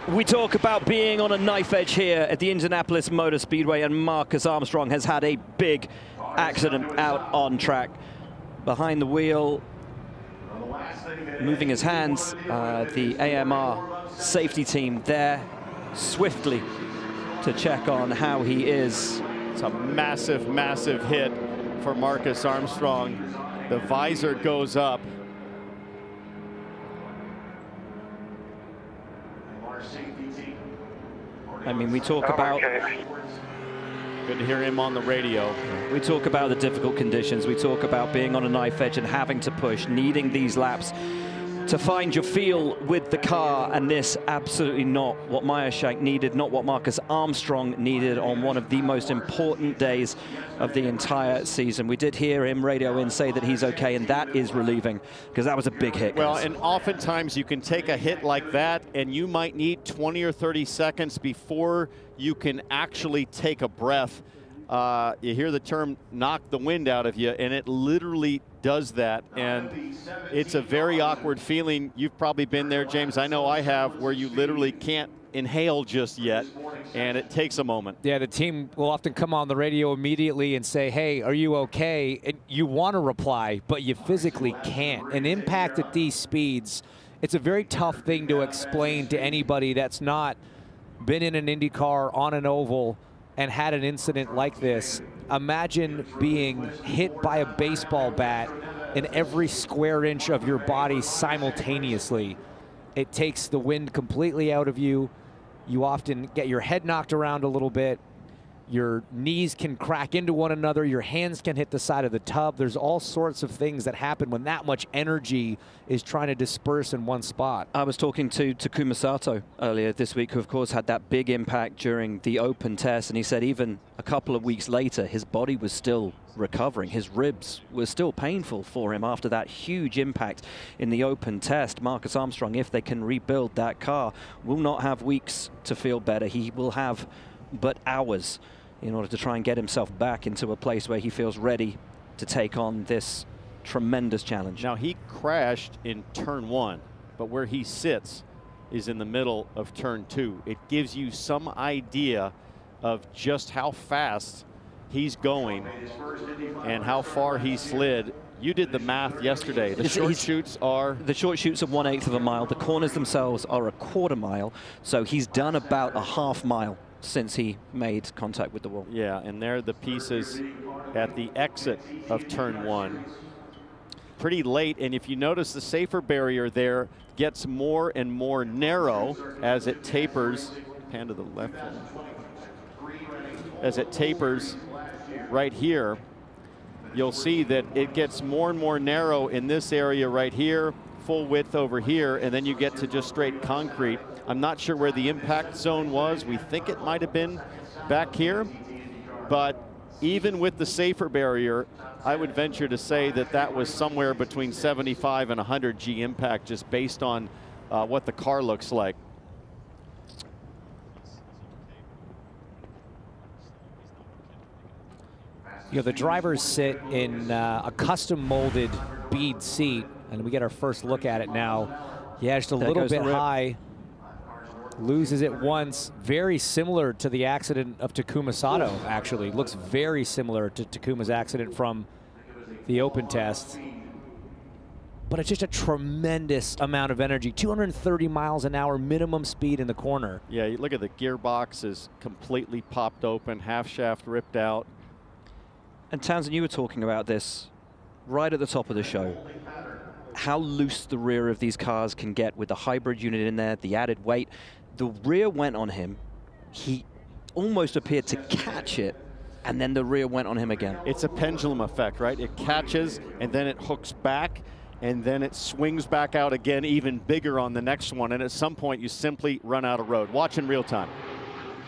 We talk about being on a knife edge here at the Indianapolis Motor Speedway, and Marcus Armstrong has had a big accident out on track. Behind the wheel, moving his hands, the AMR safety team there swiftly to check on how he is. It's a massive, massive hit for Marcus Armstrong. The visor goes up. I mean, we talk about... Good to hear him on the radio. We talk about the difficult conditions. We talk about being on a knife edge and having to push, needing these laps to find your feel with the car, and this absolutely not what Meyershank needed, not what Marcus Armstrong needed on one of the most important days of the entire season. We did hear him radio in say that he's okay, and that is relieving because that was a big hit. Well, and oftentimes you can take a hit like that and you might need 20 or 30 seconds before you can actually take a breath. You hear the term knock the wind out of you, and it literally does that, and it's a very awkward feeling. You've probably been there, James. I know I have, where you literally can't inhale just yet, and it takes a moment. Yeah, the team will often come on the radio immediately and say, hey, are you okay? And you want to reply, but you physically can't. An impact at these speeds, it's a very tough thing to explain to anybody that's not been in an Indy car on an oval and had an incident like this. Imagine being hit by a baseball bat in every square inch of your body simultaneously. It takes the wind completely out of you. You often get your head knocked around a little bit. Your knees can crack into one another. Your hands can hit the side of the tub. There's all sorts of things that happen when that much energy is trying to disperse in one spot. I was talking to Takuma Sato earlier this week, who of course had that big impact during the open test, and he said even a couple of weeks later his body was still recovering. His ribs were still painful for him after that huge impact in the open test. Marcus Armstrong, if they can rebuild that car, will not have weeks to feel better. He will have but hours in order to try and get himself back into a place where he feels ready to take on this tremendous challenge. Now, he crashed in turn 1, but where he sits is in the middle of turn 2. It gives you some idea of just how fast he's going and how far he slid. You did the math yesterday. The short shoots are... The short shoots are 1/8 of a mile. The corners themselves are a 1/4 mile. So he's done about a 1/2 mile since he made contact with the wall. Yeah, and there are the pieces at the exit of turn 1. Pretty late, and if you notice, the safer barrier there gets more and more narrow as it tapers. Pan to the left. As it tapers right here, you'll see that it gets more and more narrow in this area right here, full width over here, and then you get to just straight concrete. I'm not sure where the impact zone was. We think it might have been back here, but even with the safer barrier, I would venture to say that that was somewhere between 75 and 100 G impact, just based on what the car looks like. You know, the drivers sit in a custom molded bead seat, and we get our first look at it now. Yeah, just a little bit high. Loses it once. Very similar to the accident of Takuma Sato, actually. Looks very similar to Takuma's accident from the open test. But it's just a tremendous amount of energy. 230 miles an hour minimum speed in the corner. Yeah, you look at the gearbox is completely popped open, half shaft ripped out. And Townsend, you were talking about this right at the top of the show. How loose the rear of these cars can get with the hybrid unit in there, the added weight. The rear went on him. He almost appeared to catch it, and then the rear went on him again. It's a pendulum effect, right? It catches, and then it hooks back, and then it swings back out again, even bigger on the next one. And at some point, you simply run out of road. Watch in real time.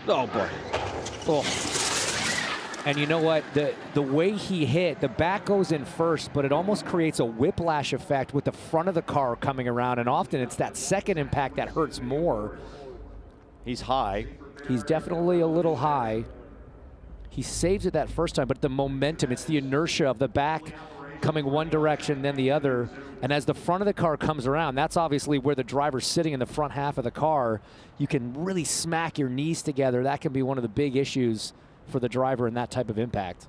Oh, boy. Oh. And you know what? The way he hit, the back goes in first, but it almost creates a whiplash effect with the front of the car coming around, and often it's that second impact that hurts more. He's high. He's definitely a little high. He saves it that first time, but the momentum, it's the inertia of the back coming one direction, then the other. And as the front of the car comes around, that's obviously where the driver's sitting in the front half of the car. You can really smack your knees together. That can be one of the big issues for the driver in that type of impact.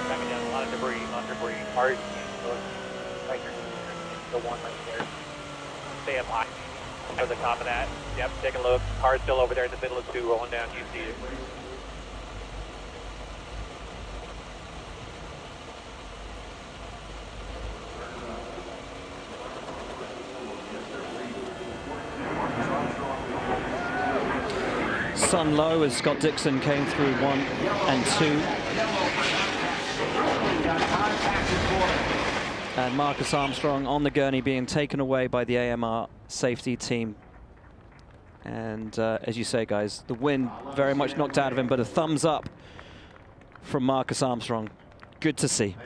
Coming down a lot of debris, hard. Right here. The one right there. Stay up high. Over the top of that. Yep, take a look. Car's still over there in the middle of 2, rolling down. You see it. Sun low as Scott Dixon came through 1 and 2. And Marcus Armstrong on the gurney being taken away by the AMR safety team. And as you say, guys, the wind very much knocked out of him, but a thumbs up from Marcus Armstrong. Good to see.